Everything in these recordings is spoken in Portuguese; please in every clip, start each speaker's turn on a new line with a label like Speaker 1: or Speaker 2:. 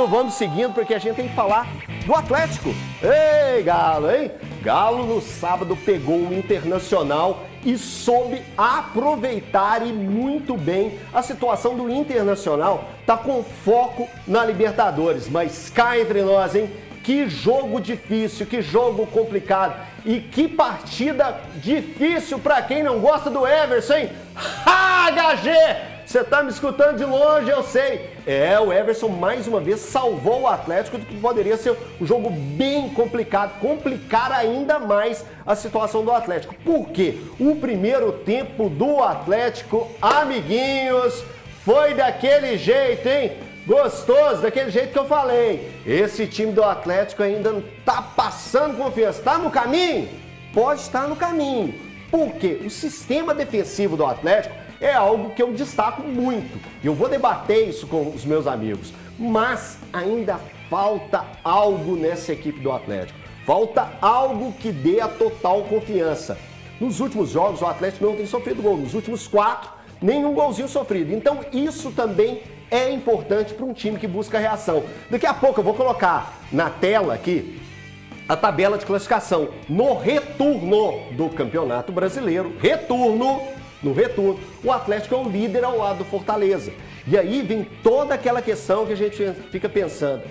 Speaker 1: vamos seguindo, porque a gente tem que falar do Atlético. Ei, Galo, hein? Galo no sábado pegou o Internacional e soube aproveitar e muito bem a situação do Internacional. Tá com foco na Libertadores, mas cá entre nós, hein? Que jogo difícil, que jogo complicado e que partida difícil para quem não gosta do Everson, hein? Ha, HG! Você tá me escutando de longe, eu sei. O Everson mais uma vez salvou o Atlético do que poderia ser um jogo bem complicado, complicar ainda mais a situação do Atlético. Por quê? O primeiro tempo do Atlético, amiguinhos, foi daquele jeito, hein? Gostoso, daquele jeito que eu falei. Esse time do Atlético ainda não tá passando confiança. Tá no caminho? Pode estar no caminho. Por quê? O sistema defensivo do Atlético é algo que eu destaco muito. E eu vou debater isso com os meus amigos. Mas ainda falta algo nessa equipe do Atlético. Falta algo que dê a total confiança. Nos últimos jogos, o Atlético não tem sofrido gol. Nos últimos 4, nenhum golzinho sofrido. Então, isso também é importante para um time que busca reação. Daqui a pouco eu vou colocar na tela aqui a tabela de classificação no retorno do Campeonato Brasileiro. No retorno, o Atlético é o líder ao lado do Fortaleza. E aí vem toda aquela questão que a gente fica pensando.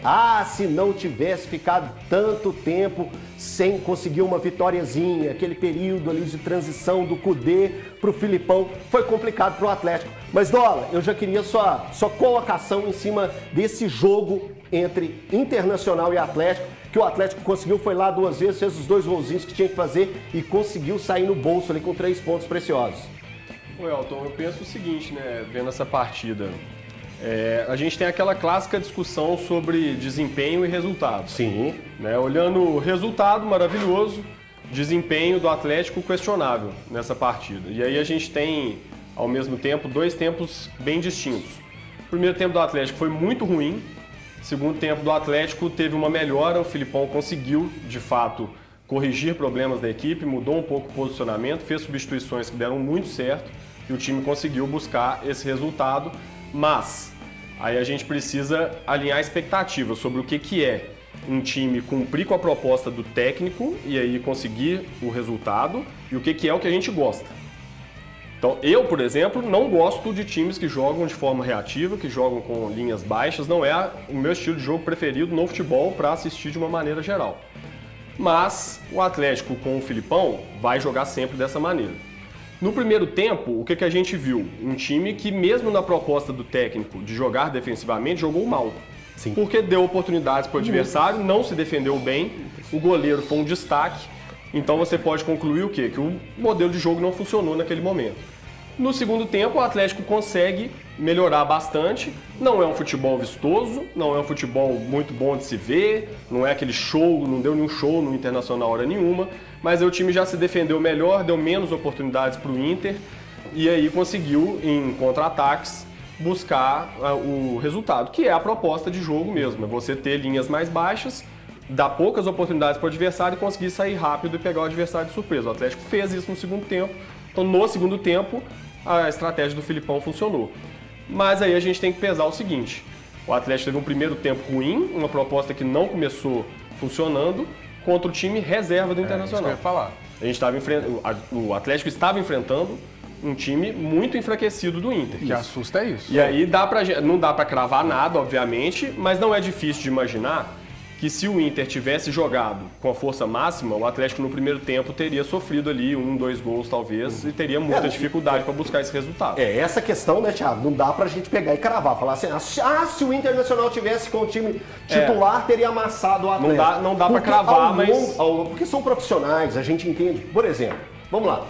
Speaker 1: Se não tivesse ficado tanto tempo sem conseguir uma vitóriazinha, aquele período ali de transição do Kudê pro Filipão, foi complicado pro Atlético. Mas, Dola, eu já queria sua colocação em cima desse jogo entre Internacional e Atlético, que o Atlético conseguiu, foi lá 2 vezes, fez os 2 golzinhos que tinha que fazer e conseguiu sair no bolso ali com 3 pontos preciosos.
Speaker 2: Elton, eu penso o seguinte, né, vendo essa partida, a gente tem aquela clássica discussão sobre desempenho e resultado.
Speaker 1: Sim.
Speaker 2: Né, olhando o resultado maravilhoso, desempenho do Atlético questionável nessa partida. E aí a gente tem, ao mesmo tempo, 2 tempos bem distintos. O primeiro tempo do Atlético foi muito ruim, o segundo tempo do Atlético teve uma melhora, o Filipão conseguiu, de fato, corrigir problemas da equipe, mudou um pouco o posicionamento, fez substituições que deram muito certo, e o time conseguiu buscar esse resultado, mas aí a gente precisa alinhar expectativas sobre o que é um time cumprir com a proposta do técnico e aí conseguir o resultado e o que é o que a gente gosta. Então, eu, por exemplo, não gosto de times que jogam de forma reativa, que jogam com linhas baixas, não é o meu estilo de jogo preferido no futebol para assistir de uma maneira geral. Mas o Atlético com o Filipão vai jogar sempre dessa maneira. No primeiro tempo, o que a gente viu? Um time que, mesmo na proposta do técnico de jogar defensivamente, jogou mal.
Speaker 1: Sim.
Speaker 2: Porque deu oportunidades para o adversário, não se defendeu bem, o goleiro foi um destaque. Então você pode concluir o quê? Que o modelo de jogo não funcionou naquele momento. No segundo tempo, o Atlético consegue melhorar bastante. Não é um futebol vistoso, não é um futebol muito bom de se ver, não é aquele show, não deu nenhum show no Internacional hora nenhuma, mas o time já se defendeu melhor, deu menos oportunidades para o Inter e aí conseguiu, em contra-ataques, buscar o resultado, que é a proposta de jogo mesmo, é você ter linhas mais baixas, dar poucas oportunidades para o adversário e conseguir sair rápido e pegar o adversário de surpresa. O Atlético fez isso no segundo tempo, então no segundo tempo a estratégia do Filipão funcionou. Mas aí a gente tem que pesar o seguinte, o Atlético teve um primeiro tempo ruim, uma proposta que não começou funcionando, contra o time reserva do Internacional.
Speaker 3: Isso que eu ia falar.
Speaker 2: O Atlético estava enfrentando um time muito enfraquecido do Inter.
Speaker 3: O que assusta é isso.
Speaker 2: E aí não dá para cravar nada, obviamente, mas não é difícil de imaginar que se o Inter tivesse jogado com a força máxima, o Atlético no primeiro tempo teria sofrido ali 1, 2 gols talvez e teria muita dificuldade para buscar esse resultado.
Speaker 1: Essa questão, né, Thiago? Não dá pra gente pegar e cravar, falar assim, se o Internacional tivesse com o time titular, teria amassado o Atlético.
Speaker 2: Não dá pra cravar, mas...
Speaker 1: Porque são profissionais, a gente entende. Por exemplo, vamos lá.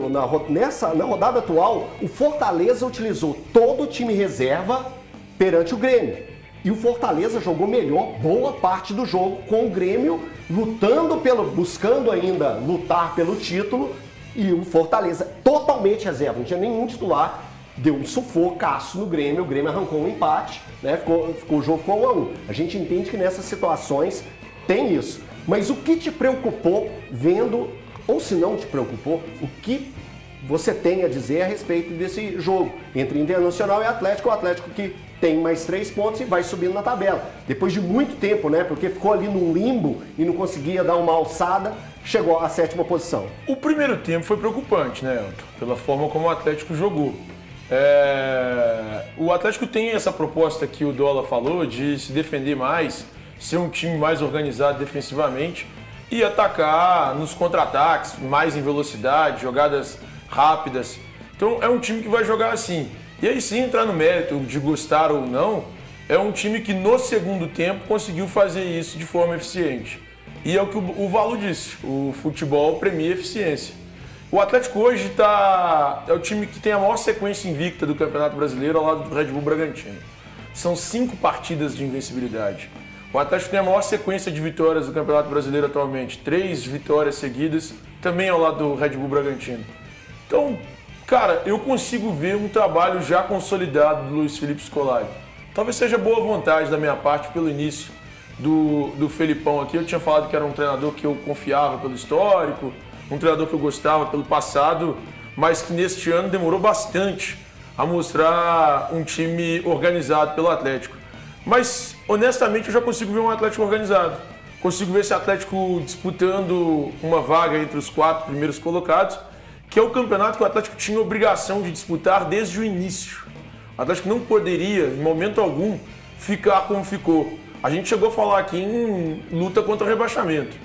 Speaker 1: Na rodada atual, o Fortaleza utilizou todo o time reserva perante o Grêmio. E o Fortaleza jogou melhor boa parte do jogo com o Grêmio buscando ainda lutar pelo título, e o Fortaleza totalmente reserva, não tinha nenhum titular, deu um sufocaço no Grêmio, o Grêmio arrancou um empate, né? Ficou o jogo com 1-1. A gente entende que nessas situações tem isso. Mas o que te preocupou vendo, ou se não te preocupou, o que você tem a dizer a respeito desse jogo entre Internacional e Atlético, o Atlético que tem mais 3 pontos e vai subindo na tabela. Depois de muito tempo, né? Porque ficou ali num limbo e não conseguia dar uma alçada, chegou à 7ª posição.
Speaker 3: O primeiro tempo foi preocupante, né, Elton? Pela forma como o Atlético jogou. O Atlético tem essa proposta que o Dola falou de se defender mais, ser um time mais organizado defensivamente e atacar nos contra-ataques, mais em velocidade, jogadas rápidas. Então é um time que vai jogar assim. E aí sim, entrar no mérito de gostar ou não, é um time que no segundo tempo conseguiu fazer isso de forma eficiente. E é o que o Valo disse, o futebol premia eficiência. O Atlético hoje é o time que tem a maior sequência invicta do Campeonato Brasileiro ao lado do Red Bull Bragantino. São 5 partidas de invencibilidade. O Atlético tem a maior sequência de vitórias do Campeonato Brasileiro atualmente, 3 vitórias seguidas, também ao lado do Red Bull Bragantino. Então, cara, eu consigo ver um trabalho já consolidado do Luiz Felipe Scolari. Talvez seja boa vontade da minha parte pelo início do Felipão aqui. Eu tinha falado que era um treinador que eu confiava pelo histórico, um treinador que eu gostava pelo passado, mas que neste ano demorou bastante a mostrar um time organizado pelo Atlético. Mas, honestamente, eu já consigo ver um Atlético organizado. Consigo ver esse Atlético disputando uma vaga entre os 4 primeiros colocados, que é o campeonato que o Atlético tinha obrigação de disputar desde o início. O Atlético não poderia, em momento algum, ficar como ficou. A gente chegou a falar aqui em luta contra o rebaixamento.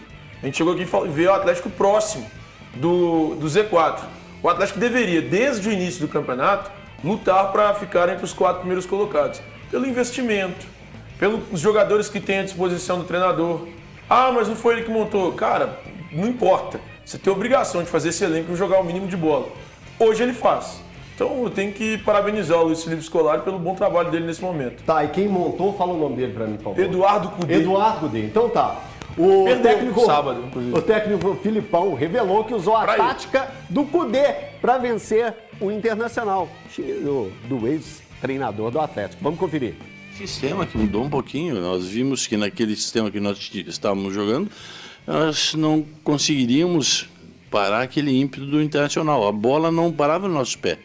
Speaker 3: A gente chegou aqui a ver o Atlético próximo do Z4. O Atlético deveria, desde o início do campeonato, lutar para ficar entre os 4 primeiros colocados. Pelo investimento, pelos jogadores que tem à disposição do treinador. Ah, mas não foi ele que montou. Cara, não importa. Você tem a obrigação de fazer esse elenco e jogar o mínimo de bola. Hoje ele faz. Então eu tenho que parabenizar o Luiz Felipe Scolari pelo bom trabalho dele nesse momento.
Speaker 1: Tá, e quem montou, fala o nome dele pra mim, por favor.
Speaker 3: Eduardo Cudê.
Speaker 1: Eduardo Cudê. Então tá. O técnico,
Speaker 3: sábado, inclusive.
Speaker 1: O técnico Filipão revelou que usou a tática do Cudê para vencer o Internacional, time do ex-treinador do Atlético. Vamos conferir.
Speaker 4: Sistema que mudou um pouquinho. Nós vimos que naquele sistema que nós estávamos jogando, nós não conseguiríamos parar aquele ímpeto do Internacional. A bola não parava no nosso pé.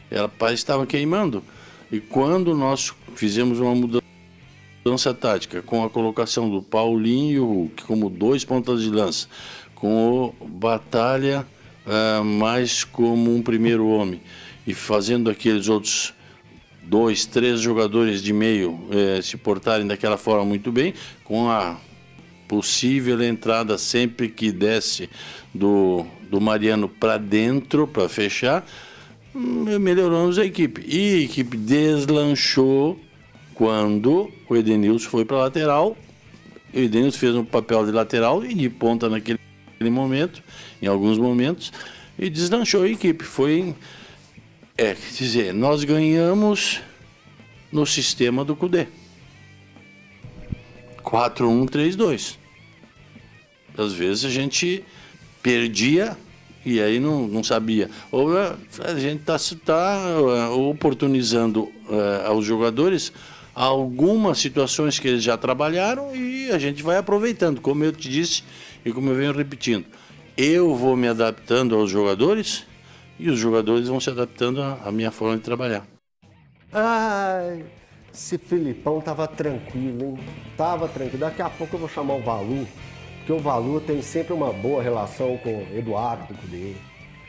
Speaker 4: Ela estava queimando. E quando nós fizemos uma mudança tática, com a colocação do Paulinho e o Hulk como 2 pontas de lança, com o Batalha mais como um primeiro homem, e fazendo aqueles outros 2, 3 jogadores de meio se portarem daquela forma muito bem, com a possível entrada sempre que desce do Mariano para dentro, para fechar, melhoramos a equipe. E a equipe deslanchou quando o Edenilson foi para a lateral. O Edenilson fez um papel de lateral e de ponta naquele momento, em alguns momentos, e deslanchou a equipe. Quer dizer, nós ganhamos no sistema do Cudê. 4-1-3-2. Às vezes a gente perdia e aí não sabia. Ou a gente está oportunizando aos jogadores algumas situações que eles já trabalharam e a gente vai aproveitando, como eu te disse e como eu venho repetindo. Eu vou me adaptando aos jogadores e os jogadores vão se adaptando à minha forma de trabalhar.
Speaker 1: Ai, esse Filipão tava tranquilo, hein? Tava tranquilo. Daqui a pouco eu vou chamar o Valu, porque o Valu tem sempre uma boa relação com o Eduardo Cudê.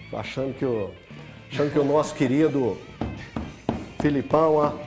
Speaker 1: Tô achando que o nosso querido Filipão,